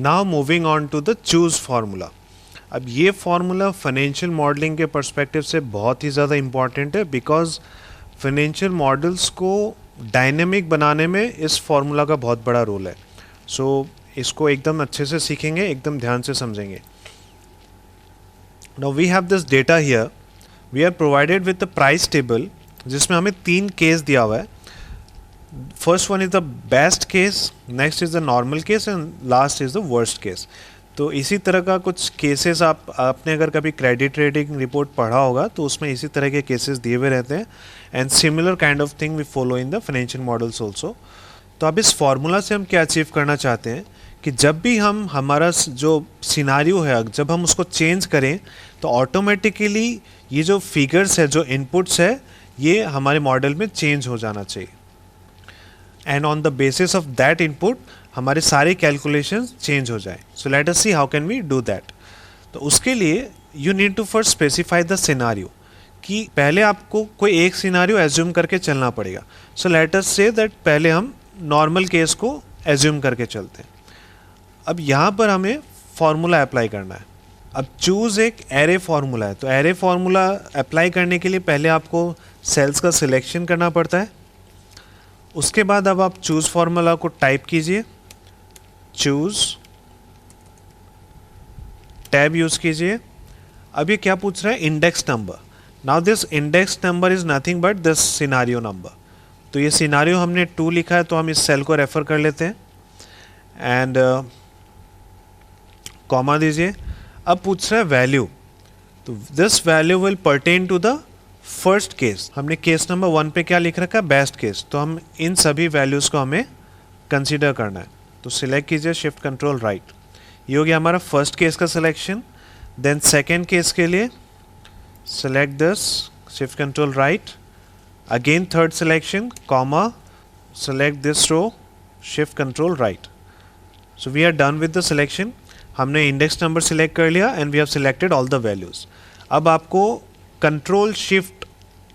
Now moving on to the choose formula. अब ये formula financial modelling के perspective से बहुत ही ज़्यादा इम्पॉर्टेंट है, बिकॉज फाइनेंशियल मॉडल्स को डायनेमिक बनाने में इस फार्मूला का बहुत बड़ा रोल है। सो इसको एकदम अच्छे से सीखेंगे, एकदम ध्यान से समझेंगे। Now we have this data here, we are provided with the price table जिसमें हमें 3 केस दिया हुआ है। First one is the best case, next is the normal case and last is the worst case. तो इसी तरह का कुछ केसेस आपने अगर कभी क्रेडिट रेटिंग रिपोर्ट पढ़ा होगा तो उसमें इसी तरह के केसेस दिए हुए रहते हैं, and similar kind of thing we follow in the financial models also. तो अब इस फॉर्मूला से हम क्या अचीव करना चाहते हैं कि जब भी हम हमारा जो सिनारियो है जब हम उसको चेंज करें तो ऑटोमेटिकली ये जो फिगर्स है, जो इनपुट्स है, ये हमारे मॉडल में चेंज हो जाना चाहिए, and on the basis of that input हमारे सारे कैलकुलेशंस चेंज हो जाए। So let us see how can we do that. तो उसके लिए you need to first specify the scenario, कि पहले आपको कोई एक सिनारियो एज्यूम करके चलना पड़ेगा। सो लेट अस से दैट पहले हम नॉर्मल केस को एज्यूम करके चलते हैं। अब यहाँ पर हमें फॉर्मूला अप्लाई करना है। अब चूज़ एक एरे फार्मूला है, तो एरे फार्मूला अप्लाई करने के लिए पहले आपको सेल्स का सिलेक्शन करना पड़ता है। उसके बाद अब आप चूज़ फार्मूला को टाइप कीजिए, चूज़ टैब यूज़ कीजिए। अब ये क्या पूछ रहा है? Index number. Now this index number is nothing but this scenario number. तो ये सिनारियो हमने 2 लिखा है, तो हम इस सेल को रेफ़र कर लेते हैं एंड कॉमा दीजिए। अब पूछ रहा है वैल्यू, तो this value will pertain to the first case. हमने केस नंबर 1 पे क्या लिख रखा है? Best case. तो हम इन सभी वैल्यूज़ को हमें कंसीडर करना है। तो सिलेक्ट कीजिए शिफ्ट कंट्रोल राइट। ये हो गया हमारा फर्स्ट केस का सिलेक्शन। देन सेकेंड केस के लिए select this, shift control right. Again third selection, comma, select this row, shift control right. So we are done with the selection. हमने index number select कर लिया and we have selected all the values. अब आपको control shift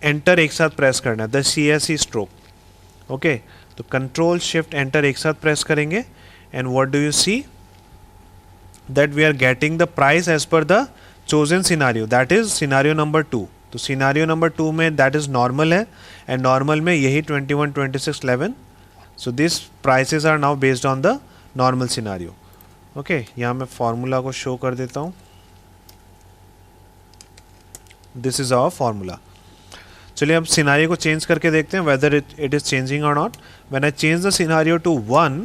enter एक साथ press करना है, the CSE stroke. Okay, तो कंट्रोल शिफ्ट एंटर एक साथ प्रेस करेंगे and what do you see that we are getting the price as per the chosen scenario, that is scenario number 2। तो scenario number 2 में that is normal है, and normal में यही 21, 26, 11। So this prices are now based on the normal scenario. Okay, यहाँ मैं formula को show कर देता हूँ। This is our formula. चलिए अब सिनारियो को चेंज करके देखते हैं वेदर इट इज चेंजिंग और not. When I change the scenario to 1,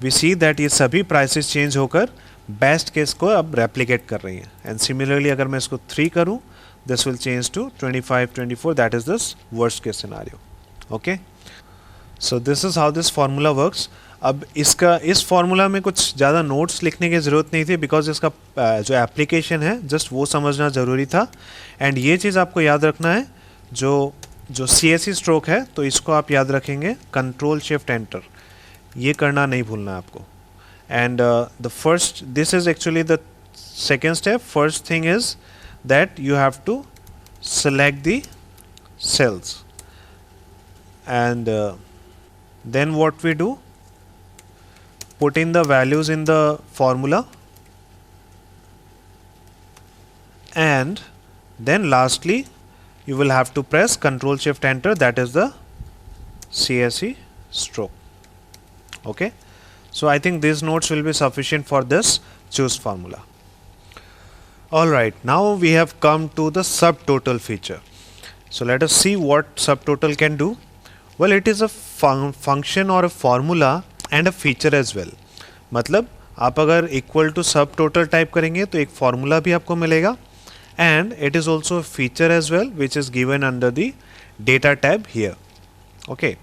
we see that ये सभी प्राइसेस चेंज होकर बेस्ट केस को अब रेप्लिकेट कर रही हैं। एंड सिमिलरली अगर मैं इसको 3 करूं, this will change to 25, 24, that is this worst case scenario. Okay, so this is how this formula works. अब इस फार्मूला में कुछ ज़्यादा नोट्स लिखने की ज़रूरत नहीं थी, बिकॉज इसका जो एप्लीकेशन है जस्ट वो समझना ज़रूरी था। एंड ये चीज़ आपको याद रखना है, जो CSE स्ट्रोक है, तो इसको आप याद रखेंगे, कंट्रोल शिफ्ट एंटर, ये करना नहीं भूलना आपको। And the first, this is actually the second step. First thing is that you have to select the cells, and then what we do, put in the values in the formula, and then lastly you will have to press control shift enter, that is the CSE stroke. Okay, so I think these notes will be sufficient for this choose formula. All right, now we have come to the subtotal feature. So let us see what subtotal can do. Well, it is a function or a formula and a feature as well. मतलब आप अगर equal to subtotal type करेंगे तो एक formula भी आपको मिलेगा, and it is also feature as well which is given under the data tab here. Okay,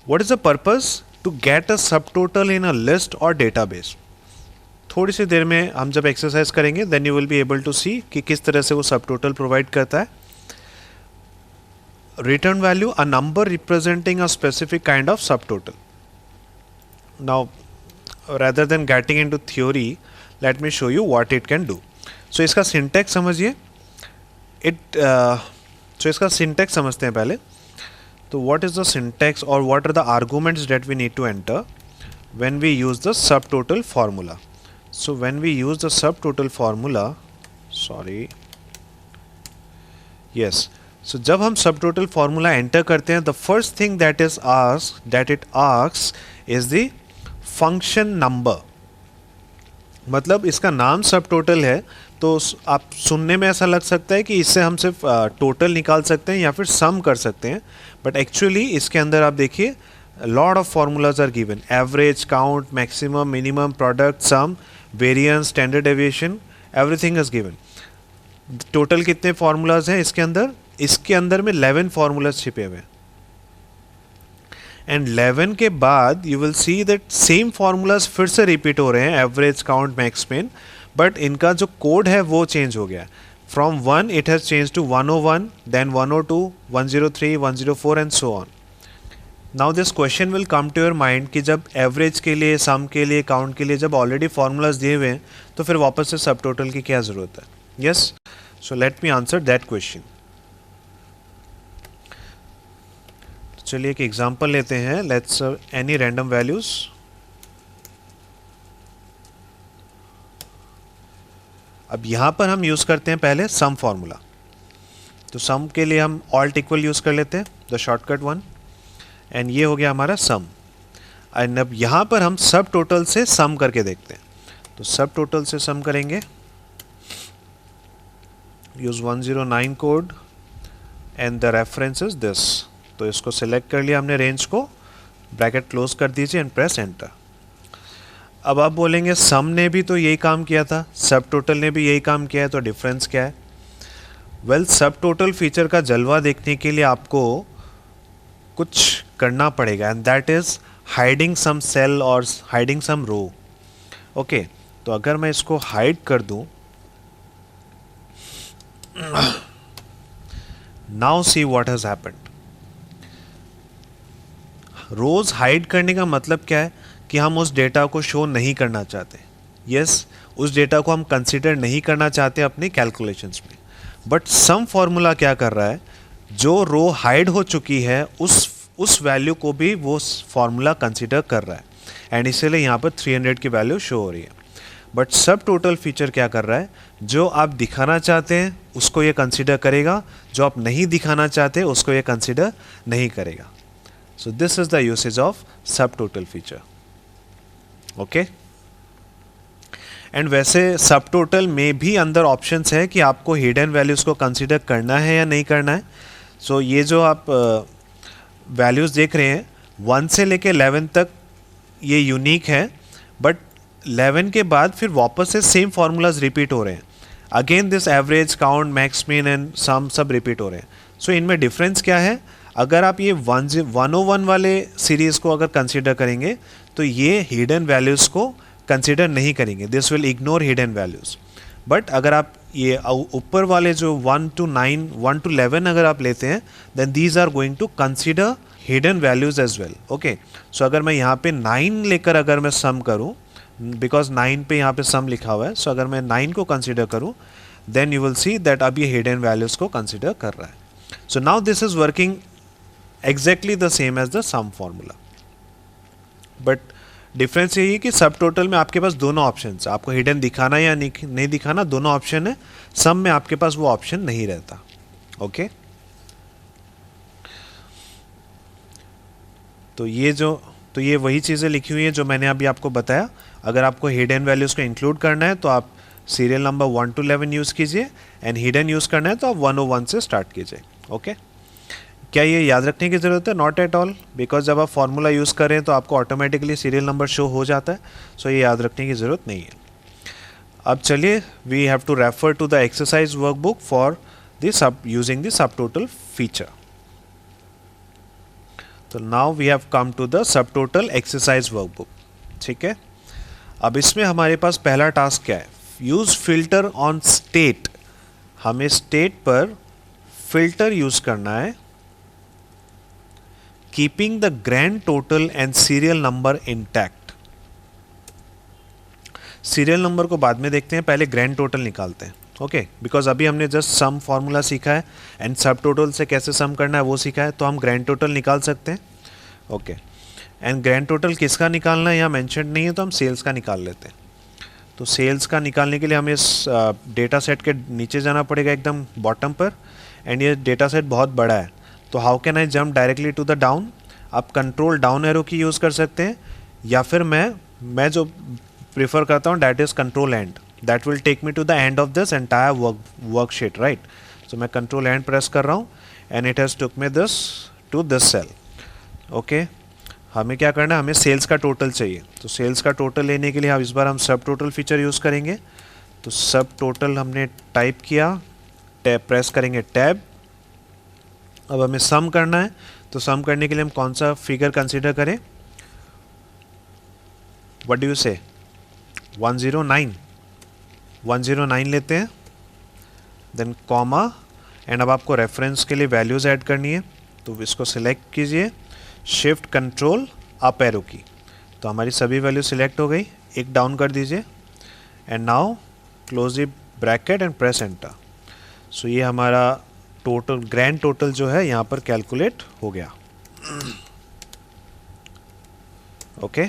what is the purpose? To get a subtotal in a list और database. थोड़ी सी देर में हम जब एक्सरसाइज करेंगे then you will be able to see कि किस तरह से वो सब टोटल प्रोवाइड करता है. Return value, a number representing a specific kind of subtotal. Now, rather than getting into theory, let me show you what it can do. So इसका syntax समझिए. So इसका syntax समझते हैं पहले. तो what is the syntax or what are the arguments that we need to enter? when we use the subtotal formula. So when we use the subtotal formula, sorry, yes, so जब हम subtotal formula enter करते हैं, the first thing that it asks is the function number. मतलब इसका नाम subtotal है, तो आप सुनने में ऐसा लग सकता है कि इससे हम सिर्फ टोटल निकाल सकते हैं या फिर सम कर सकते हैं, बट एक्चुअली इसके अंदर आप देखिए lot of formulas are given, average, count, maximum, minimum, product, sum, variance, standard deviation, everything is given. Total कितने फार्मूलाज हैं इसके अंदर? इसके अंदर में 11 फार्मूलाज छिपे हुए हैं. एंड 11 के बाद you will see that same formulas फिर से रिपीट हो रहे हैं, average, count, max, min, but इनका जो कोड है वो चेंज हो गया. From 1 it has change to 101, then 102, 103, 104 and so on. Now this question will come to your mind कि जब एवरेज के लिए, सम के लिए, काउंट के लिए जब ऑलरेडी फार्मूलाज दिए हुए हैं तो फिर वापस से सब टोटल की क्या ज़रूरत है? Yes, so let me answer that question. चलिए एक एग्जांपल लेते हैं. Let's any random values. अब यहाँ पर हम यूज़ करते हैं पहले सम फार्मूला. तो सम के लिए हम ऑल्ट इक्वल यूज़ कर लेते हैं, द शॉर्टकट वन, एंड ये हो गया हमारा सम. एंड अब यहाँ पर हम सब टोटल से सम करके देखते हैं. तो सब टोटल से सम करेंगे, use 109 code and the reference is this. तो इसको सिलेक्ट कर लिया हमने, रेंज को, ब्रैकेट क्लोज कर दीजिए एंड प्रेस एंटर. अब आप बोलेंगे सम ने भी तो यही काम किया था, सब टोटल ने भी यही काम किया है, तो डिफरेंस क्या है? वेल, सब टोटल फीचर का जलवा देखने के लिए आपको कुछ करना पड़ेगा, and that is hiding some cell और हाइडिंग सम रो. ओके, तो अगर मैं इसको हाइड कर दूं, now see what has happened. Rows hide करने का मतलब क्या है? कि हम उस डेटा को शो नहीं करना चाहते. यस, उस डेटा को हम कंसिडर नहीं करना चाहते अपने कैलकुलेशंस में. बट सम फॉर्मूला क्या कर रहा है, जो रो हाइड हो चुकी है उस वैल्यू को भी वो फॉर्मूला कंसिडर कर रहा है, एंड इसीलिए यहाँ पर 300 की वैल्यू शो हो रही है. बट सब टोटल फीचर क्या कर रहा है, जो आप दिखाना चाहते हैं उसको ये कंसिडर करेगा, जो आप नहीं दिखाना चाहते उसको ये कंसिडर नहीं करेगा. सो this is the usage of सब टोटल फीचर. ओके, एंड वैसे सब टोटल में भी अंदर ऑप्शंस है कि आपको हिडन वैल्यूज़ को कंसिडर करना है या नहीं करना है. सो ये जो आप वैल्यूज़ देख रहे हैं 1 से लेके 11 तक ये यूनिक है, बट 11 के बाद फिर वापस से सेम फार्मूलाज रिपीट हो रहे हैं. Again this average, count, max, mean and sum सब रिपीट हो रहे हैं. सो इनमें डिफरेंस क्या है? अगर आप ये 101 वाले सीरीज़ को अगर कंसिडर करेंगे तो ये हिडन वैल्यूज़ को कंसिडर नहीं करेंगे, this will ignore hidden values. But अगर आप ये ऊपर वाले जो 1 to 9, 1 to 11 अगर आप लेते हैं, then these are going to consider hidden values as well. Okay, so अगर मैं यहाँ पे 9 लेकर अगर मैं सम करूँ, बिकॉज 9 पे यहाँ पे सम लिखा हुआ है, सो अगर मैं 9 को कंसिडर करूँ, then you will see that अब ये हिडन वैल्यूज़ को कंसिडर कर रहा है. So now this is working exactly the same as the sum formula. But difference यही है कि सब टोटल में आपके पास दोनों ऑप्शन है, आपको हिडन दिखाना या नहीं दिखाना दोनों ऑप्शन है. सम में आपके पास वो ऑप्शन नहीं रहता. ओके, तो ये वही चीज़ें लिखी हुई हैं जो मैंने अभी आपको बताया. अगर आपको हिडन वैल्यूज़ को इंक्लूड करना है तो आप सीरियल नंबर 1 to 11 यूज़ कीजिए, एंड हिडन यूज़ करना है तो आप 101 से स्टार्ट कीजिए. ओके, क्या ये याद रखने की ज़रूरत है? नॉट एट ऑल, बिकॉज जब आप फार्मूला यूज़ करें तो आपको ऑटोमेटिकली सीरियल नंबर शो हो जाता है. सो ये याद रखने की ज़रूरत नहीं है. अब चलिए, we have to refer to the exercise workbook for using the subtotal feature. तो now we have come to the subtotal exercise workbook. ठीक है, अब इसमें हमारे पास पहला टास्क क्या है? Use filter on state. हमें स्टेट पर फिल्टर यूज़ करना है, keeping the grand total and serial number intact. Serial number को बाद में देखते हैं, पहले ग्रैंड टोटल निकालते हैं. ओके, बिकॉज अभी हमने जस्ट सम फार्मूला सीखा है एंड सब टोटल से कैसे सम करना है वो सीखा है, तो हम ग्रैंड टोटल निकाल सकते हैं. ओके, एंड ग्रैंड टोटल किसका निकालना है यहाँ मेंशन नहीं है, तो हम सेल्स का निकाल लेते हैं। तो सेल्स का निकालने के लिए हमें इस डेटा सेट के नीचे जाना पड़ेगा एकदम बॉटम पर, एंड ये डेटा सेट बहुत बड़ा है, तो how can I jump directly to the down. आप control down arrow key use कर सकते हैं, या फिर मैं जो प्रेफर करता हूँ that is control end, that will take me to the end of this entire worksheet, right. So मैं कंट्रोल एंड प्रेस कर रहा हूँ and it has took me this to this cell. Okay, हमें क्या करना है, हमें सेल्स का टोटल चाहिए। तो सेल्स का टोटल लेने के लिए इस बार हम सब टोटल फीचर यूज़ करेंगे। तो सब टोटल हमने टाइप किया, टैब प्रेस करेंगे टैब। अब हमें सम करना है, तो सम करने के लिए हम कौन सा फिगर कंसीडर करें, व्हाट डू यू से, 109 लेते हैं, देन कॉमा, एंड अब आपको रेफरेंस के लिए वैल्यूज़ ऐड करनी है, तो इसको सिलेक्ट कीजिए, शिफ्ट कंट्रोल अप एरो की, तो हमारी सभी वैल्यू सिलेक्ट हो गई। एक डाउन कर दीजिए and now close the bracket and press enter. So ये हमारा टोटल ग्रैंड टोटल जो है यहाँ पर कैलकुलेट हो गया। ओके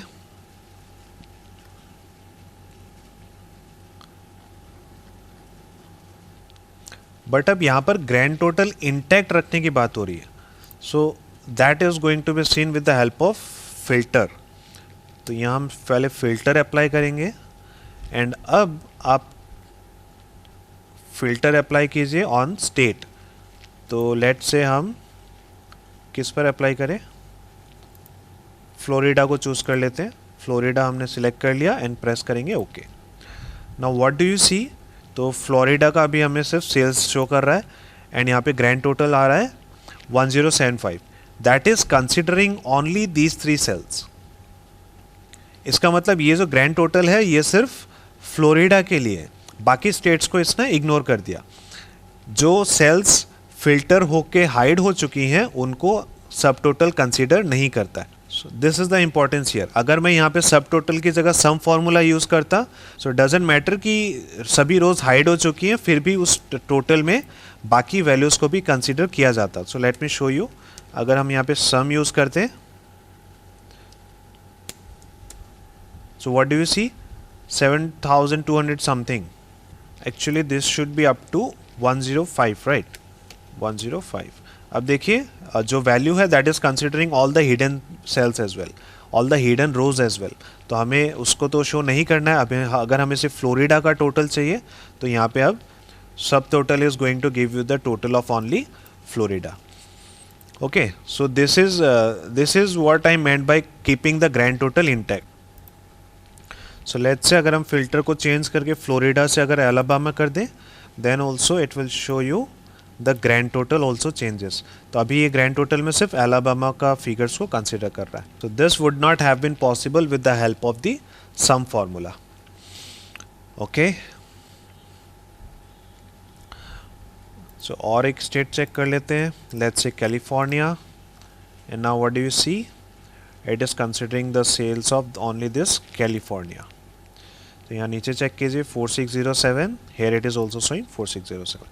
बट अब यहाँ पर ग्रैंड टोटल इंटैक्ट रखने की बात हो रही है, so that is going to be seen with the help of filter. तो यहाँ हम पहले फिल्टर अप्लाई करेंगे, एंड अब आप फिल्टर अप्लाई कीजिए ऑन स्टेट। तो लेट से हम किस पर अप्लाई करें, फ्लोरिडा को चूज़ कर लेते हैं। फ्लोरिडा हमने सिलेक्ट कर लिया एंड प्रेस करेंगे okay. Now what do you see, तो फ्लोरिडा का अभी हमें सिर्फ सेल्स शो कर रहा है, एंड यहाँ पे ग्रैंड टोटल आ रहा है 1075, that is considering only these 3 cells. इसका मतलब ये जो ग्रैंड टोटल है ये सिर्फ फ्लोरिडा के लिए है, बाकी स्टेट्स को इसने इग्नोर कर दिया। जो सेल्स फिल्टर होके हाइड हो चुकी हैं उनको सब टोटल कंसिडर नहीं करता है। So this is the importance here. अगर मैं यहाँ पे सब टोटल की जगह सम फार्मूला यूज़ करता, सो डजेंट मैटर कि सभी रोज हाइड हो चुकी हैं, फिर भी उस टोटल में बाकी वैल्यूज़ को भी कंसिडर किया जाता। So let me show you. अगर हम यहाँ पे सम यूज़ करते हैं, so what do you see, 7200 something, actually this should be up to 105, right, 105। अब देखिए जो वैल्यू है that is considering all the hidden cells as well, all the hidden rows as well, तो हमें उसको तो शो नहीं करना है। अब अगर हमें सिर्फ फ्लोरिडा का टोटल चाहिए, तो यहाँ पे अब subtotal is going to give you the total of only Florida. Okay, so this is what I meant by keeping the grand total intact. So let's say अगर हम फिल्टर को change करके Florida से अगर Alabama कर दें, then also it will show you the grand total also changes. तो अभी ये ग्रैंड टोटल में सिर्फ अलाबामा का फिगर्स को कंसिडर कर रहा है। तो this would not have been possible with the help of the sum formula. Okay, so और एक स्टेट चेक कर लेते हैं, let's say California, and now what do you see, it is considering the sales of only this California. तो यहाँ नीचे check कीजिए 4607, here it is also showing 4607।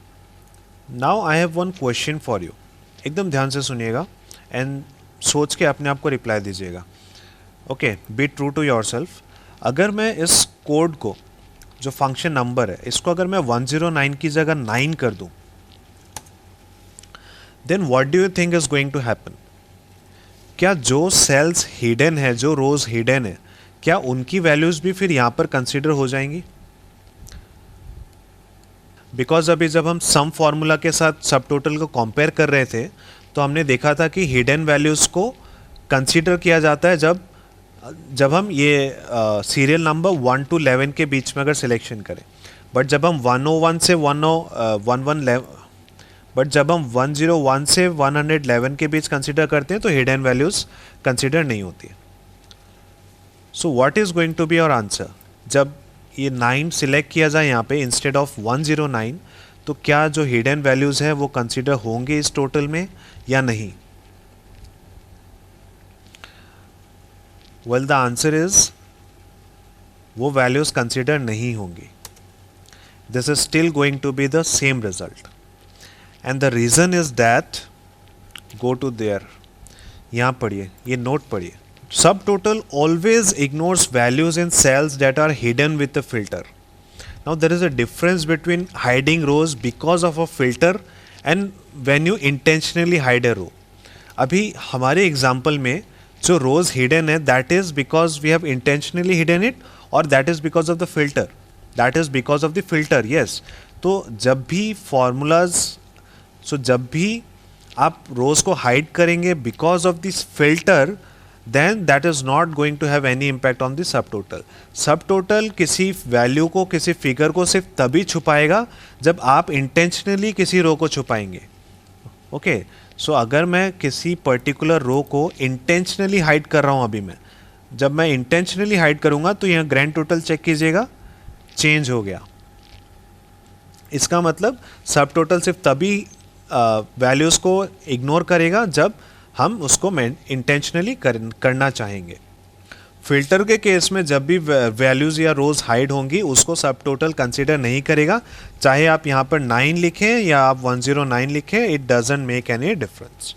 Now I have one question for you, एकदम ध्यान से सुनिएगा and सोच के अपने आप को रिप्लाई दीजिएगा। Okay, be true to yourself. अगर मैं इस कोड को, जो फंक्शन नंबर है, इसको अगर मैं 109 की जगह 9 कर दूं, then what do you think is going to happen. क्या जो सेल्स हिडन है, जो रोज हिडन है, क्या उनकी वैल्यूज भी फिर यहाँ पर कंसिडर हो जाएंगी? बिकॉज अभी जब हम सम फार्मूला के साथ सब टोटल को कंपेयर कर रहे थे, तो हमने देखा था कि हिडन वैल्यूज़ को कंसीडर किया जाता है जब हम ये सीरियल नंबर 1 to 11 के बीच में अगर सिलेक्शन करें। बट जब हम 101 से 111 के बीच कंसीडर करते हैं तो हिडन वैल्यूज़ कंसीडर नहीं होती है। So what is going to be your answer? जब ये 9 सिलेक्ट किया जाए यहाँ पे इंस्टेड ऑफ 109, तो क्या जो हिडन वैल्यूज़ है वो कंसीडर होंगे इस टोटल में या नहीं? वेल द आंसर इज वो वैल्यूज़ कंसीडर नहीं होंगी। This is still going to be the same result, and the reason is that, go to there, यहाँ पढ़िए, ये नोट पढ़िए, Subtotal always ignores values in cells that are hidden with the filter. Now there is a difference between hiding rows because of a filter and when you intentionally hide a row. अभी हमारे example में जो rows hidden है that is because we have intentionally hidden it और that is because of the filter, that is because of the filter, yes. तो जब भी formulas, सो जब भी आप रोज को हाइड करेंगे because of this filter, then that is not going to have any impact on the subtotal. Subtotal किसी value को, किसी फिगर को सिर्फ तभी छुपाएगा जब आप इंटेंशनली किसी रो को छुपाएंगे. ओके, सो अगर मैं किसी पर्टिकुलर रो को इंटेंशनली हाइड कर रहा हूँ, अभी मैं जब मैं इंटेंशनली हाइड करूँगा तो यहाँ ग्रैंड टोटल चेक कीजिएगा, चेंज हो गया. इसका मतलब सब टोटल सिर्फ तभी वैल्यूज़ को इग्नोर करेगा जब हम उसको इंटेंशनली करना चाहेंगे. फिल्टर के केस में जब भी वैल्यूज़ या रोज़ हाइड होंगी उसको सब टोटल कंसिडर नहीं करेगा, चाहे आप यहाँ पर 9 लिखें या आप 109 लिखें, it doesn't make any difference.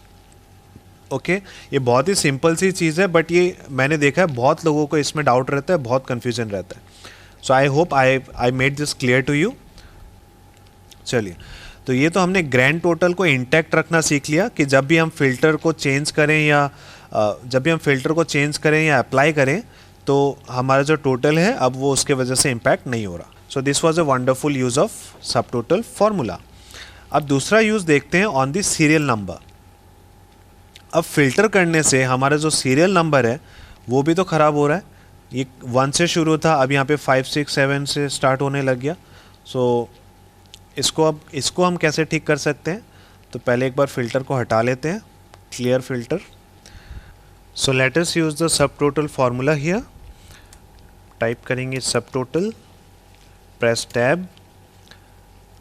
Okay, ये बहुत ही सिंपल सी चीज़ है, बट ये मैंने देखा है बहुत लोगों को इसमें डाउट रहता है, बहुत कन्फ्यूजन रहता है. So I hope I made this clear to you. चलिए, तो ये तो हमने ग्रैंड टोटल को इंटैक्ट रखना सीख लिया कि जब भी हम फिल्टर को चेंज करें या अप्लाई करें तो हमारा जो टोटल है अब वो उसके वजह से इम्पैक्ट नहीं हो रहा. सो this was a wonderful use of सब टोटल फार्मूला. अब दूसरा यूज़ देखते हैं ऑन द सीरियल नंबर. अब फिल्टर करने से हमारा जो सीरियल नंबर है वो भी तो ख़राब हो रहा है. ये 1 से शुरू था, अब यहाँ पे 5, 6, 7 से स्टार्ट होने लग गया. सो इसको हम कैसे ठीक कर सकते हैं? तो पहले एक बार फिल्टर को हटा लेते हैं, clear filter. So let us use the sub total formula here. Type करेंगे सब टोटल, प्रेस टैब.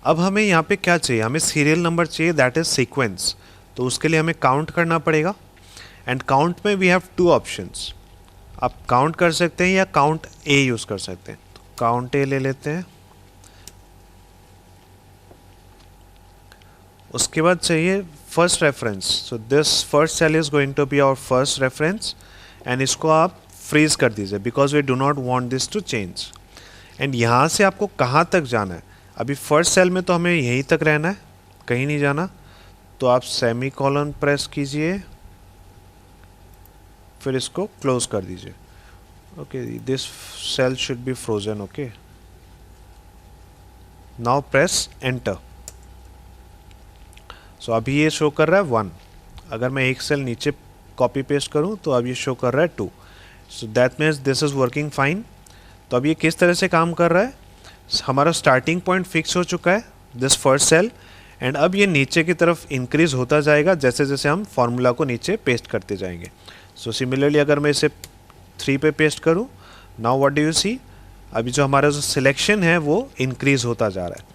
अब हमें यहाँ पे क्या चाहिए? हमें सीरियल नंबर चाहिए, दैट इज सीक्वेंस. तो उसके लिए हमें काउंट करना पड़ेगा. एंड काउंट में वी हैव 2 ऑप्शंस. आप काउंट कर सकते हैं या काउंट ए यूज़ कर सकते हैं. तो काउंट ए ले लेते हैं. उसके बाद चाहिए first reference. So this first cell is going to be our first reference and इसको आप फ्रीज कर दीजिए because we do not want this to change. And यहाँ से आपको कहाँ तक जाना है? अभी फर्स्ट सेल में तो हमें यहीं तक रहना है, कहीं नहीं जाना. तो आप सेमी कॉलन प्रेस कीजिए, फिर इसको क्लोज कर दीजिए. Okay, this cell should be frozen. Okay, now press enter. So अभी ये शो कर रहा है 1. अगर मैं एक सेल नीचे कॉपी पेस्ट करूं तो अब ये शो कर रहा है 2. So that means this is working fine. तो अब ये किस तरह से काम कर रहा है? हमारा स्टार्टिंग पॉइंट फिक्स हो चुका है, दिस फर्स्ट सेल, एंड अब ये नीचे की तरफ इंक्रीज होता जाएगा जैसे जैसे हम फार्मूला को नीचे पेस्ट करते जाएंगे. सो सिमिलरली अगर मैं इसे 3 पे पेस्ट करूं, नाउ व्हाट डू यू सी? अभी जो हमारा जो सिलेक्शन है वो इंक्रीज होता जा रहा है.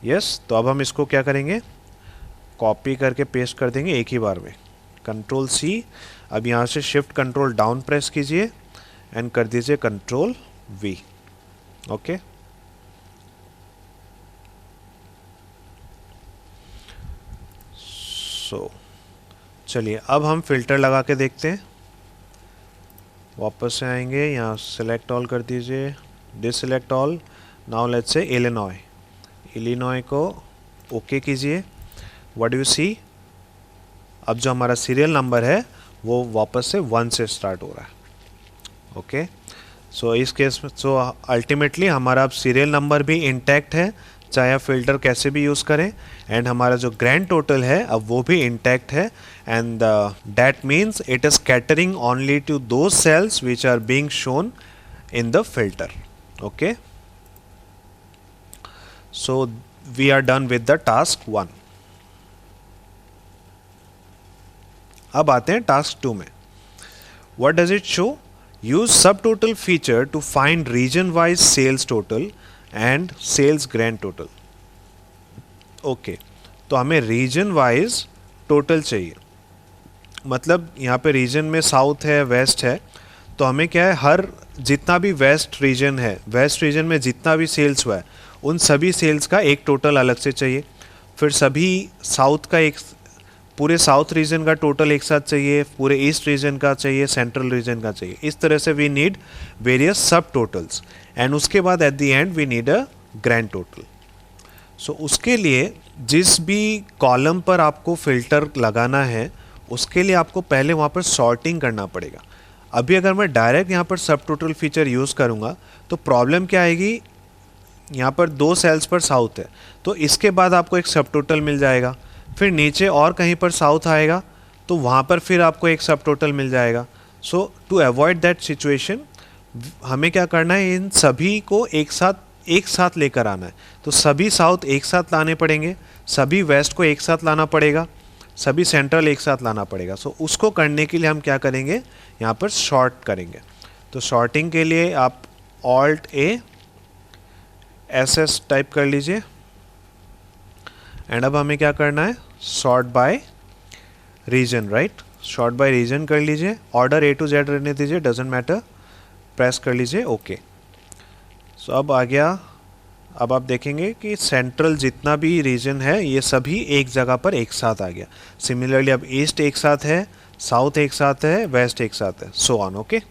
यस, तो अब हम इसको क्या करेंगे? कॉपी करके पेस्ट कर देंगे एक ही बार में. Control C. अब यहाँ से शिफ्ट कंट्रोल डाउन प्रेस कीजिए एंड कर दीजिए कंट्रोल वी. ओके, सो चलिए अब हम फिल्टर लगा के देखते हैं. वापस से आएंगे, यहाँ सेलेक्ट ऑल कर दीजिए, deselect all. Now let's say Illinois को ओके कीजिए. What do you see? अब जो हमारा सीरियल नंबर है वो वापस से 1 से स्टार्ट हो रहा है. ओके, सो इस केस में सो अल्टीमेटली हमारा अब सीरियल नंबर भी इंटैक्ट है, चाहे आप फिल्टर कैसे भी यूज़ करें. एंड हमारा जो ग्रैंड टोटल है अब वो भी इंटैक्ट है. And that means it is catering only to those cells which are being shown in the filter. Okay, so we are done with the task 1. अब आते हैं टास्क 2 में. What does it show? Use subtotal feature to find region-wise sales total and sales grand total. Okay, तो हमें region-wise total चाहिए. मतलब यहाँ पे रीजन में साउथ है, वेस्ट है, तो हमें क्या है, हर जितना भी वेस्ट रीजन है, वेस्ट रीजन में जितना भी सेल्स हुआ है उन सभी सेल्स का एक टोटल अलग से चाहिए. फिर सभी साउथ का एक पूरे साउथ रीजन का टोटल एक साथ चाहिए, पूरे ईस्ट रीजन का चाहिए, सेंट्रल रीजन का चाहिए. इस तरह से we need various sub totals and उसके बाद at the end we need a grand total. So उसके लिए जिस भी कॉलम पर आपको फिल्टर लगाना है उसके लिए आपको पहले वहाँ पर सॉर्टिंग करना पड़ेगा. अभी अगर मैं डायरेक्ट यहाँ पर सब टोटल फीचर यूज़ करूँगा तो प्रॉब्लम क्या आएगी, यहाँ पर 2 सेल्स पर साउथ है तो इसके बाद आपको एक सब टोटल मिल जाएगा, फिर नीचे और कहीं पर साउथ आएगा तो वहाँ पर फिर आपको एक सब टोटल मिल जाएगा. सो टू अवॉइड दैट सिचुएशन हमें क्या करना है, इन सभी को एक साथ लेकर आना है. तो सभी साउथ एक साथ लाने पड़ेंगे, सभी वेस्ट को एक साथ लाना पड़ेगा, सभी सेंट्रल एक साथ लाना पड़ेगा. सो उसको करने के लिए हम क्या करेंगे, यहाँ पर शॉर्ट करेंगे. तो शॉर्टिंग के लिए आप ऑल्ट ए SS टाइप कर लीजिए एंड अब हमें क्या करना है, sort by region, right. Sort by region कर लीजिए, ऑर्डर A to Z रहने दीजिए, डजेंट मैटर, प्रेस कर लीजिए ओके. सो अब आ गया. अब आप देखेंगे कि सेंट्रल जितना भी रीजन है ये सभी एक जगह पर एक साथ आ गया. सिमिलरली अब ईस्ट एक साथ है, साउथ एक साथ है, वेस्ट एक साथ है, सो ऑन. ओके,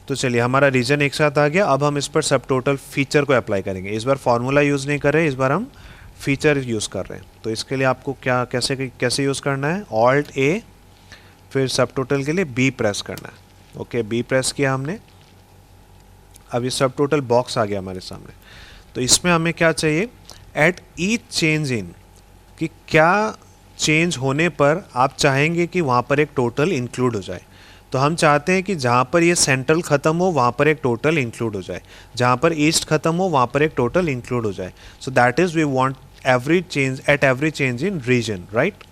तो चलिए हमारा रीजन एक साथ आ गया. अब हम इस पर सब टोटल फीचर को अप्लाई करेंगे. इस बार फॉर्मूला यूज़ नहीं कर रहे, इस बार हम फीचर यूज़ कर रहे हैं. तो इसके लिए आपको क्या कैसे यूज़ करना है, ऑल्ट ए फिर सब टोटल के लिए B प्रेस करना है. ओके, B प्रेस किया हमने. अब ये सब टोटल बॉक्स आ गया हमारे सामने. तो इसमें हमें क्या चाहिए, एट ईच चेंज इन, कि क्या चेंज होने पर आप चाहेंगे कि वहाँ पर एक टोटल इंक्लूड हो जाए. तो हम चाहते हैं कि जहाँ पर ये सेंट्रल ख़त्म हो वहाँ पर एक टोटल इंक्लूड हो जाए, जहाँ पर ईस्ट ख़त्म हो वहाँ पर एक टोटल इंक्लूड हो जाए. So that is we want every change in region, right.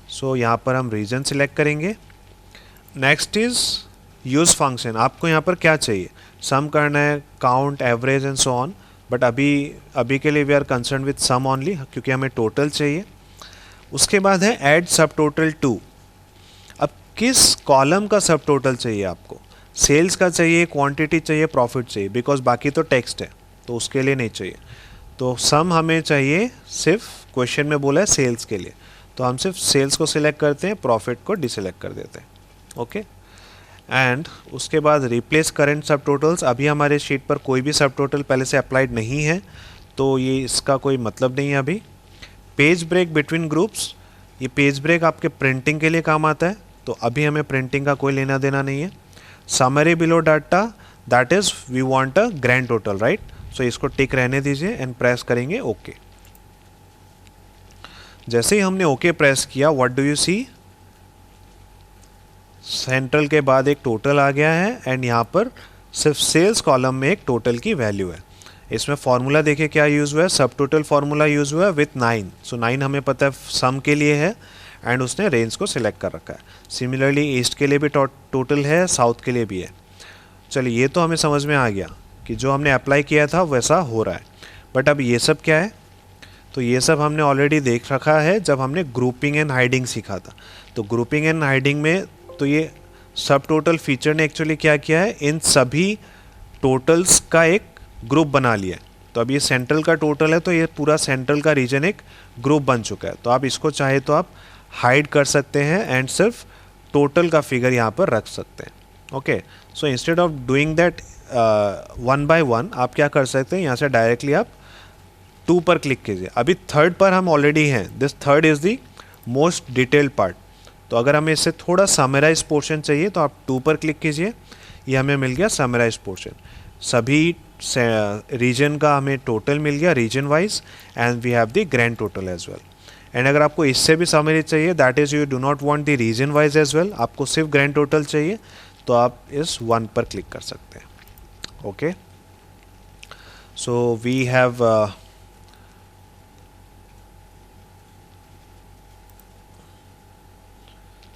So यहाँ पर हम रीजन सिलेक्ट करेंगे. Next is use function. आपको यहाँ पर क्या चाहिए, सम करना है, count, average and so on. But अभी के लिए we are concern with sum only, क्योंकि हमें टोटल चाहिए. उसके बाद है ऐड सब टोटल टू. अब किस कॉलम का सब टोटल चाहिए आपको, सेल्स का चाहिए, क्वांटिटी चाहिए, प्रॉफिट चाहिए, बिकॉज बाकी तो टेक्स्ट है तो उसके लिए नहीं चाहिए. तो सम हमें चाहिए, सिर्फ क्वेश्चन में बोला है सेल्स के लिए, तो हम सिर्फ सेल्स को सिलेक्ट करते हैं, प्रॉफिट को डिसेलेक्ट कर देते हैं. ओके, एंड उसके बाद रिप्लेस करेंट सब टोटल्स. अभी हमारे शीट पर कोई भी सब टोटल पहले से अप्लाइड नहीं है तो ये इसका कोई मतलब नहीं है अभी. पेज ब्रेक बिटवीन ग्रुप्स, ये पेज ब्रेक आपके प्रिंटिंग के लिए काम आता है तो अभी हमें प्रिंटिंग का कोई लेना देना नहीं है. Summary below data, that is we want a grand total, right. So इसको टिक रहने दीजिए एंड प्रेस करेंगे ओके. जैसे ही हमने ओके प्रेस किया, what do you see, central के बाद एक टोटल आ गया है एंड यहाँ पर सिर्फ सेल्स कॉलम में एक टोटल की वैल्यू है. इसमें फॉर्मूला देखिए क्या यूज़ हुआ है, सब टोटल फॉर्मूला यूज़ हुआ है विथ 9. सो 9 हमें पता है सम के लिए है एंड उसने रेंज को सिलेक्ट कर रखा है. सिमिलरली ईस्ट के लिए भी टोटल है, साउथ के लिए भी है. चलिए ये तो हमें समझ में आ गया कि जो हमने अप्लाई किया था वैसा हो रहा है. बट अब ये सब क्या है, तो ये सब हमने ऑलरेडी देख रखा है जब हमने ग्रुपिंग एंड हाइडिंग सीखा था. तो ग्रुपिंग एंड हाइडिंग में तो ये सब टोटल फीचर ने एक्चुअली क्या किया है, इन सभी टोटल्स का एक ग्रुप बना लिया है. तो अब ये सेंट्रल का टोटल है तो ये पूरा सेंट्रल का रीजन एक ग्रुप बन चुका है. तो आप इसको चाहे तो आप हाइड कर सकते हैं एंड सिर्फ टोटल का फिगर यहाँ पर रख सकते हैं. Okay, so instead of doing that one by one आप क्या कर सकते हैं, यहाँ से डायरेक्टली आप 2 पर क्लिक कीजिए. अभी थर्ड पर हम ऑलरेडी हैं, this third is the most detailed part. तो अगर हमें इससे थोड़ा समराइज पोर्शन चाहिए तो आप 2 पर क्लिक कीजिए, ये हमें मिल गया समराइज पोर्शन. सभी रीजन का हमें टोटल मिल गया region wise and we have the grand total as well. And अगर आपको इससे भी समराइज चाहिए, that is you do not want the region wise as well, आपको सिर्फ ग्रैंड टोटल चाहिए, तो आप इस 1 पर क्लिक कर सकते हैं. Okay, so we have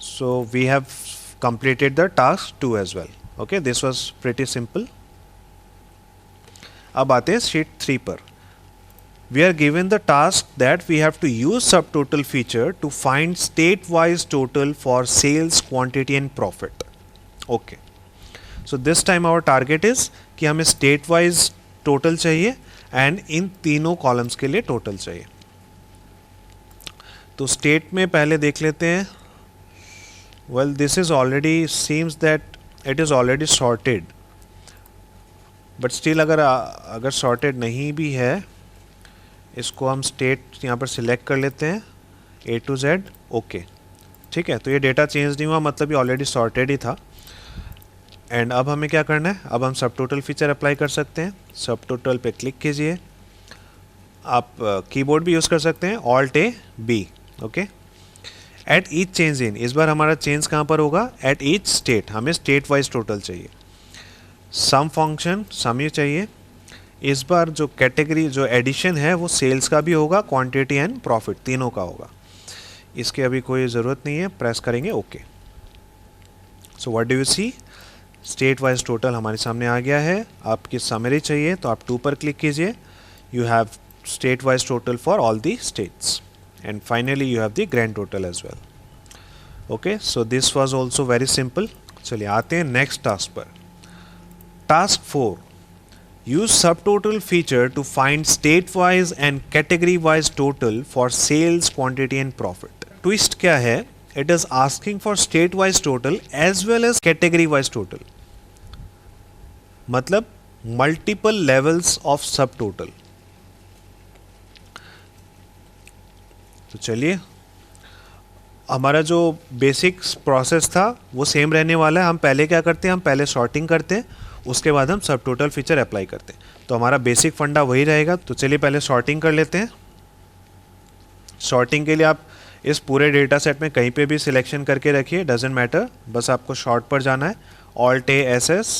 so we have completed the task 2 as well. Okay, this was pretty simple. अब आते हैं शीट 3 पर. We are given the task that we have to use subtotal feature to find state-wise total for sales, quantity and profit. Okay. So this time our target is कि हमें state-wise total चाहिए and इन तीनों columns के लिए total चाहिए. तो state में पहले देख लेते हैं. Well this is already seems that it is already sorted, but still अगर सॉर्टेड नहीं भी है, इसको हम स्टेट यहाँ पर सिलेक्ट कर लेते हैं A to Z. ओके, ठीक है. तो ये डेटा चेंज नहीं हुआ, मतलब ये ऑलरेडी सॉर्टेड ही था. एंड अब हमें क्या करना है, अब हम सब टोटल फीचर अप्लाई कर सकते हैं. सब टोटल पे क्लिक कीजिए. आप कीबोर्ड भी यूज़ कर सकते हैं, Alt+A+B. Okay. Eight each change इन, इस बार हमारा चेंज कहाँ पर होगा, एट ईच स्टेट. हमें स्टेट वाइज टोटल चाहिए. सम फंक्शन सम ये चाहिए. इस बार जो कैटेगरी जो एडिशन है वो सेल्स का भी होगा, क्वांटिटी एंड प्रॉफिट तीनों का होगा. इसकी अभी कोई ज़रूरत नहीं है, प्रेस करेंगे okay. So what do you see, state wise total हमारे सामने आ गया है. आपकी समरी चाहिए तो आप 2 पर क्लिक कीजिए. You have state wise total for all the states and finally you have the grand total as well. Okay, so this was also very simple. चलिए आते हैं नेक्स्ट टास्क पर. Task 4, use subtotal feature to find state wise and category wise total for sales, quantity and profit. Twist क्या है, it is asking for state wise total as well as category wise total. मतलब multiple levels of subtotal. तो चलिए, हमारा जो basic process था वो same रहने वाला है. हम पहले क्या करते हैं, हम पहले सॉर्टिंग करते हैं, उसके बाद हम सब टोटल फीचर अप्लाई करते हैं. तो हमारा बेसिक फंडा वही रहेगा. तो चलिए पहले सॉर्टिंग कर लेते हैं. सॉर्टिंग के लिए आप इस पूरे डेटा सेट में कहीं पे भी सिलेक्शन करके रखिए, डजेंट मैटर. बस आपको शॉर्ट पर जाना है, Alt+A+SS.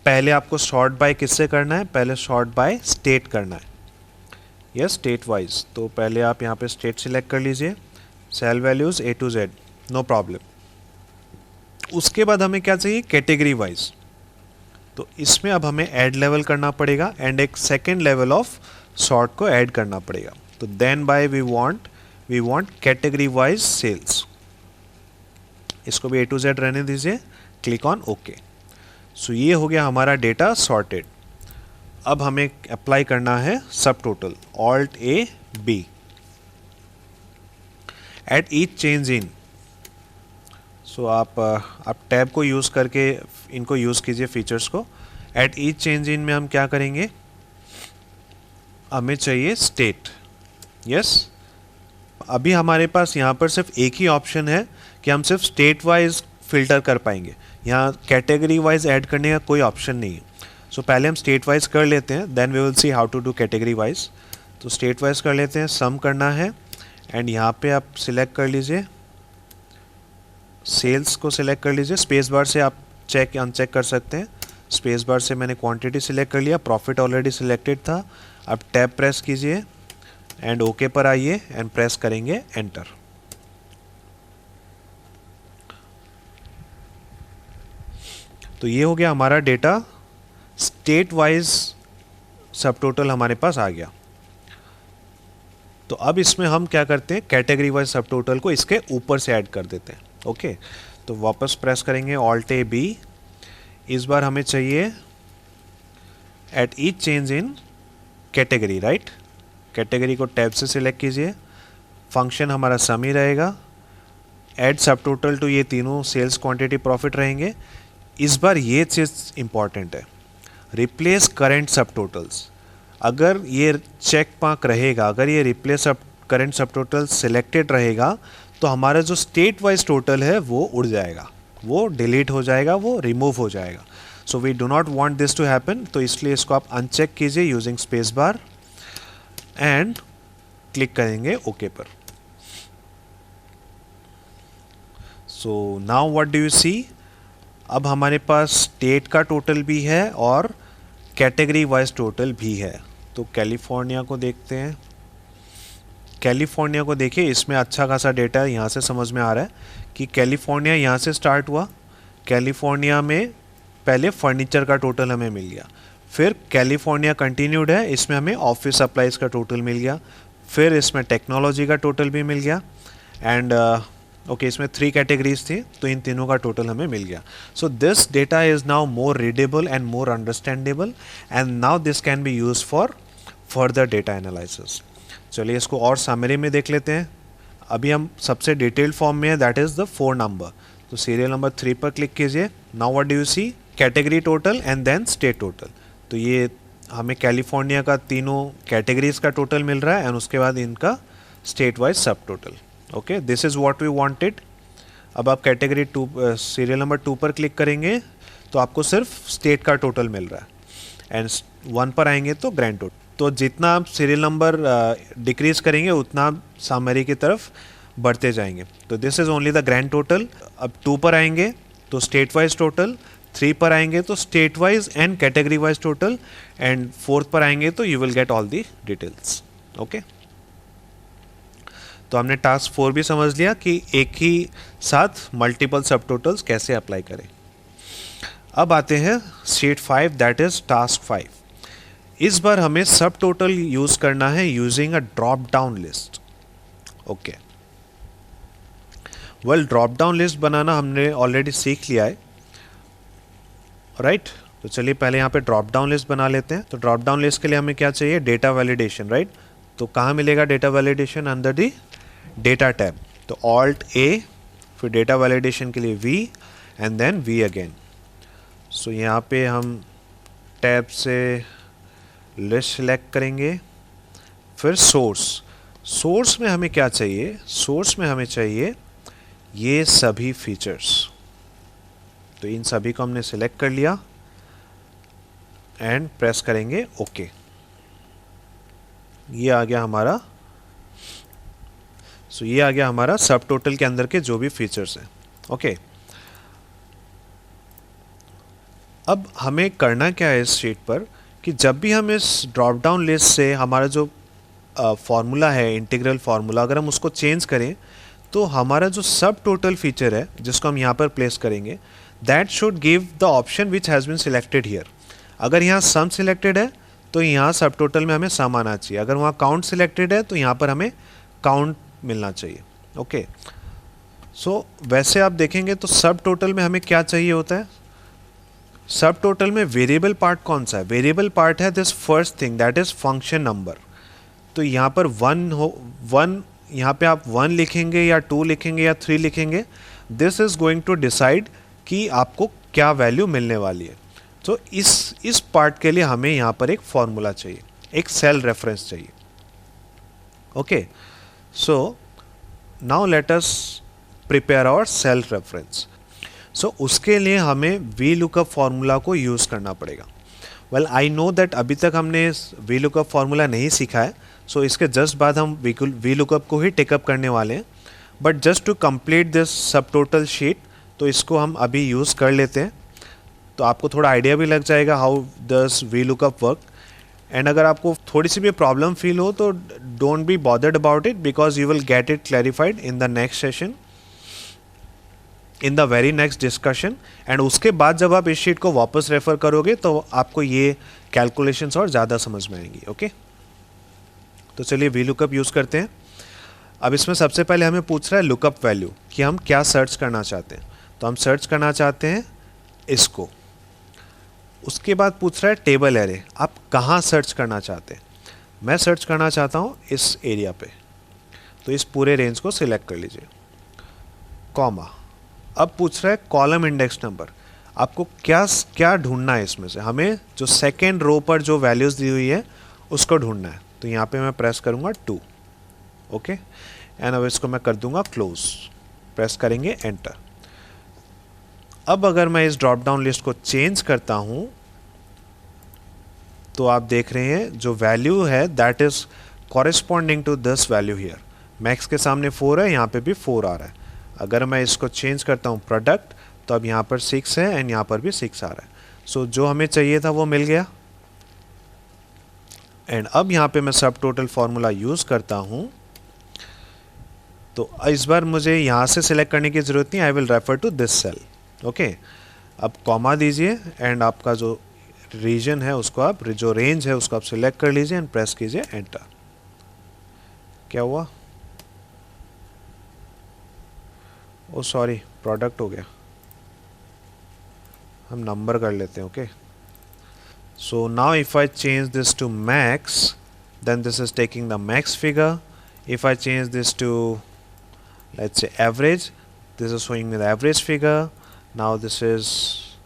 पहले आपको शॉर्ट बाय किससे करना है, पहले शॉर्ट बाय स्टेट करना है. Yes, state wise. तो पहले आप यहाँ पे स्टेट सिलेक्ट कर लीजिए. Cell values A to Z, no problem. उसके बाद हमें क्या चाहिए, कैटेगरी वाइज. तो इसमें अब हमें ऐड लेवल करना पड़ेगा एंड एक सेकेंड लेवल ऑफ सॉर्ट को ऐड करना पड़ेगा. तो then by we want category wise sales. इसको भी A to Z रहने दीजिए. Click on okay. सो ये हो गया हमारा डेटा सॉर्टेड. अब हमें अप्लाई करना है sub total, Alt+A+B. At each change in. So आप टैब को यूज़ करके इनको यूज़ कीजिए फीचर्स को. एट ईच चेंज इन में हम क्या करेंगे, हमें चाहिए स्टेट. यस, अभी हमारे पास यहाँ पर सिर्फ एक ही ऑप्शन है कि हम सिर्फ स्टेट वाइज फिल्टर कर पाएंगे. यहाँ कैटेगरी वाइज ऐड करने का कोई ऑप्शन नहीं है. सो पहले हम स्टेट वाइज कर लेते हैं, then we will see how to do category wise. तो स्टेट वाइज कर लेते हैं, सम करना है एंड यहाँ पे आप सिलेक्ट कर लीजिए, सेल्स को सिलेक्ट कर लीजिए. स्पेस बार से आप चेक अनचेक कर सकते हैं. स्पेस बार से मैंने क्वांटिटी सिलेक्ट कर लिया, प्रॉफिट ऑलरेडी सिलेक्टेड था. अब टैब प्रेस कीजिए एंड ओके पर आइए एंड प्रेस करेंगे एंटर. तो ये हो गया हमारा डेटा, स्टेट वाइज सब टोटल हमारे पास आ गया. तो अब इसमें हम क्या करते हैं, कैटेगरी वाइज सब टोटल को इसके ऊपर से ऐड कर देते हैं. ओके, तो वापस प्रेस करेंगे Alt+A+B. इस बार हमें चाहिए एट ईच चेंज इन कैटेगरी, राइट. कैटेगरी को टैब से सिलेक्ट कीजिए. फंक्शन हमारा सम ही रहेगा. ऐड सब टोटल टू, ये तीनों सेल्स, क्वांटिटी, प्रॉफिट रहेंगे. इस बार ये चीज़ इंपॉर्टेंट है, रिप्लेस करेंट सब टोटल्स. अगर ये चेक मार्क रहेगा, अगर ये रिप्लेस करेंट सब टोटल सिलेक्टेड रहेगा, तो हमारा जो स्टेट वाइज टोटल है वो उड़ जाएगा, वो डिलीट हो जाएगा, वो रिमूव हो जाएगा. So we do not want this to happen. तो इसलिए इसको आप अनचेक कीजिए using space bar and click करेंगे ओके पर. So now what do you see, अब हमारे पास स्टेट का टोटल भी है और कैटेगरी वाइज टोटल भी है. तो कैलिफोर्निया को देखते हैं. कैलिफोर्निया को देखिए, इसमें अच्छा खासा डेटा यहाँ से समझ में आ रहा है कि कैलिफोर्निया यहाँ से स्टार्ट हुआ. कैलिफोर्निया में पहले फर्नीचर का टोटल हमें मिल गया, फिर कैलिफोर्निया कंटिन्यूड है, इसमें हमें ऑफिस सप्लाईज का टोटल मिल गया, फिर इसमें टेक्नोलॉजी का टोटल भी मिल गया एंड ओके, इसमें 3 कैटेगरीज थी, तो इन तीनों का टोटल हमें मिल गया. So this data is now more readable and more understandable and now this can be use for further data analysis. चलिए इसको और समरी में देख लेते हैं। अभी हम सबसे डिटेल्ड फॉर्म में है, दैट इज़ द 4 नंबर। तो सीरियल नंबर 3 पर क्लिक कीजिए। Now what do you see, category total and then state total. तो ये हमें कैलिफोर्निया का तीनों कैटेगरीज का टोटल मिल रहा है एंड उसके बाद इनका state wise subtotal. Okay, this is what we wanted. अब आप कैटेगरी 2 सीरियल नंबर 2 पर क्लिक करेंगे तो आपको सिर्फ स्टेट का टोटल मिल रहा है एंड 1 पर आएंगे तो ग्रैंड टोटल। तो जितना आप सीरियल नंबर डिक्रीज करेंगे उतना आप समरी की तरफ बढ़ते जाएंगे। तो this is only the grand total. अब 2 पर आएंगे तो स्टेट वाइज टोटल, 3 पर आएंगे तो state wise and category wise total and 4th पर आएंगे तो you will get all the details. Okay, तो हमने टास्क 4 भी समझ लिया कि एक ही साथ मल्टीपल सब टोटल्स कैसे अप्लाई करें। अब आते हैं शीट 5, दैट इज टास्क 5। इस बार हमें सब टोटल यूज करना है using a drop down list. Okay, well drop down list बनाना हमने ऑलरेडी सीख लिया है, राइट। तो चलिए पहले यहाँ पे ड्रॉप डाउन लिस्ट बना लेते हैं। तो ड्रॉप डाउन लिस्ट के लिए हमें क्या चाहिए, डेटा वैलिडेशन, राइट। तो कहाँ मिलेगा डेटा वैलिडेशन, अंदर दी डेटा टैब। तो ऑल्ट ए, फिर डेटा वैलिडेशन के लिए we and then we again. So यहाँ पे हम टैब से लिस्ट सेलेक्ट करेंगे, फिर सोर्स में हमें क्या चाहिए, सोर्स में हमें चाहिए ये सभी फीचर्स। तो इन सभी को हमने सिलेक्ट कर लिया एंड प्रेस करेंगे ओके। ये आ गया हमारा, ये आ गया हमारा सब टोटल के अंदर के जो भी फीचर्स हैं। ओके, अब हमें करना क्या है इस शीट पर कि जब भी हम इस ड्रॉप डाउन लिस्ट से हमारा जो फॉर्मूला है, इंटीग्रल फार्मूला, अगर हम उसको चेंज करें तो हमारा जो सब टोटल फीचर है जिसको हम यहाँ पर प्लेस करेंगे, that should give the option which has been selected here. अगर यहाँ सम सिलेक्टेड है तो यहाँ सब टोटल में हमें सम आना चाहिए, अगर वहाँ काउंट सिलेक्टेड है तो यहाँ पर हमें काउंट मिलना चाहिए। ओके, सो वैसे आप देखेंगे तो सब टोटल में हमें क्या चाहिए होता है, सब टोटल में वेरिएबल पार्ट कौन सा है, वेरिएबल पार्ट है this first thing that is function number. तो यहाँ पर 1 यहाँ पे आप 1 लिखेंगे या 2 लिखेंगे या 3 लिखेंगे, this is going to decide कि आपको क्या वैल्यू मिलने वाली है। तो इस पार्ट के लिए हमें यहाँ पर एक फॉर्मूला चाहिए, एक सेल रेफरेंस चाहिए। Okay, so now let us prepare our cell reference. So उसके लिए हमें वी लुकअप फार्मूला को यूज़ करना पड़ेगा। वेल आई नो दैट अभी तक हमने वी लुकअप फार्मूला नहीं सीखा है, सो इसके जस्ट बाद हम वी लुकअप को ही टेकअप करने वाले हैं। But just to complete this subtotal sheet, तो इसको हम अभी यूज़ कर लेते हैं, तो आपको थोड़ा आइडिया भी लग जाएगा हाउ दस वी लुकअप वर्क। एंड अगर आपको थोड़ी सी भी प्रॉब्लम फील हो तो don't be bothered about it, because you will get it clarified in the next session, in the very next discussion. And उसके बाद जब आप इस शीट को वापस रेफर करोगे तो आपको ये कैलकुलेशंस और ज़्यादा समझ में आएंगी। ओके, तो चलिए वी लुकअप यूज़ करते हैं। अब इसमें सबसे पहले हमें पूछ रहा है लुकअप वैल्यू कि हम क्या सर्च करना चाहते हैं। तो हम सर्च करना चाहते हैं इसको। उसके बाद पूछ रहा है टेबल एरे, आप कहाँ सर्च करना चाहते हैं। मैं सर्च करना चाहता हूँ इस एरिया पे, तो इस पूरे रेंज को सिलेक्ट कर लीजिए, कॉमा। अब पूछ रहा है कॉलम इंडेक्स नंबर, आपको क्या ढूंढना है इसमें से, हमें जो सेकेंड रो पर जो वैल्यूज़ दी हुई है उसको ढूंढना है। तो यहाँ पे मैं प्रेस करूँगा 2। ओके, एंड अब इसको मैं कर दूंगा क्लोज, प्रेस करेंगे एंटर। अब अगर मैं इस ड्रॉप डाउन लिस्ट को चेंज करता हूँ तो आप देख रहे हैं जो वैल्यू है that is corresponding to this value here. Max के सामने 4 है, यहाँ पे भी 4 आ रहा है। अगर मैं इसको चेंज करता हूँ प्रोडक्ट, तो अब यहाँ पर 6 है एंड यहाँ पर भी 6 आ रहा है। सो जो हमें चाहिए था वो मिल गया। एंड अब यहाँ पे मैं सब टोटल फार्मूला यूज़ करता हूँ, तो इस बार मुझे यहाँ से सिलेक्ट करने की ज़रूरत नहीं, I will refer to this cell. Okay, अब कॉमा दीजिए एंड आपका जो रीजन है उसको आप, जो रेंज है उसको आप सिलेक्ट कर लीजिए एंड प्रेस कीजिए एंटर। क्या हुआ, ओ सॉरी, प्रोडक्ट हो गया, हम नंबर कर लेते हैं। Okay, so now if I change this to max, then this is taking the max figure. If I change this to, let's say, average, this is showing me the average figure. Now this is,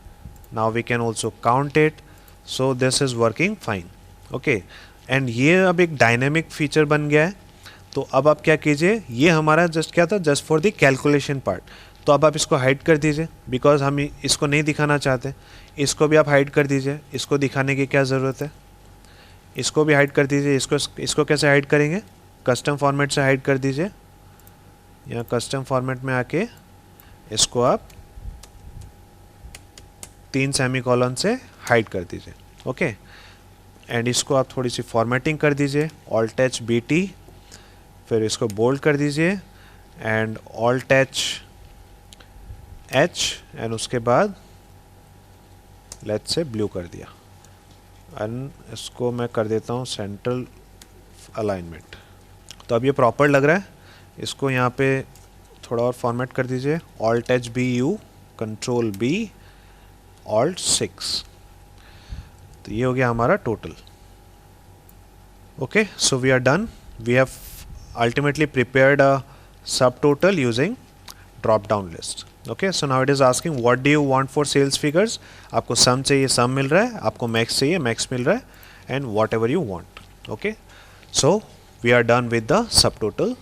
now we can also count it. So this is working fine. Okay, and ये अब एक dynamic feature बन गया है. तो अब आप क्या कीजिए, ये हमारा जस्ट क्या था, just for the calculation part. तो अब आप इसको हाइड कर दीजिए, बिकॉज हम इसको नहीं दिखाना चाहते. इसको भी आप हाइड कर दीजिए, इसको दिखाने की क्या ज़रूरत है. इसको भी हाइड कर दीजिए. इसको कैसे हाइड करेंगे, कस्टम फॉर्मेट से हाइड कर दीजिए. यहाँ कस्टम फॉर्मेट में आके इसको आप 3 सेमीकोलन से हाइड कर दीजिए. ओके, एंड इसको आप थोड़ी सी फॉर्मेटिंग कर दीजिए. ऑल्ट एच BT, फिर इसको बोल्ड कर दीजिए and alt H H, and उसके बाद लेट्स से ब्लू कर दिया. एंड इसको मैं कर देता हूँ सेंट्रल अलाइनमेंट. तो अब ये प्रॉपर लग रहा है. इसको यहाँ पे थोड़ा और फॉर्मेट कर दीजिए. Alt H BU, control B, alt 6. तो ये हो गया हमारा total. Okay, so we are done. We have ultimately prepared a subtotal using drop down list. Okay, so now it is asking what do you want for sales figures. आपको sum चाहिए, sum मिल रहा है. आपको max चाहिए, max मिल रहा है, and whatever you want. Okay, so we are done with the subtotal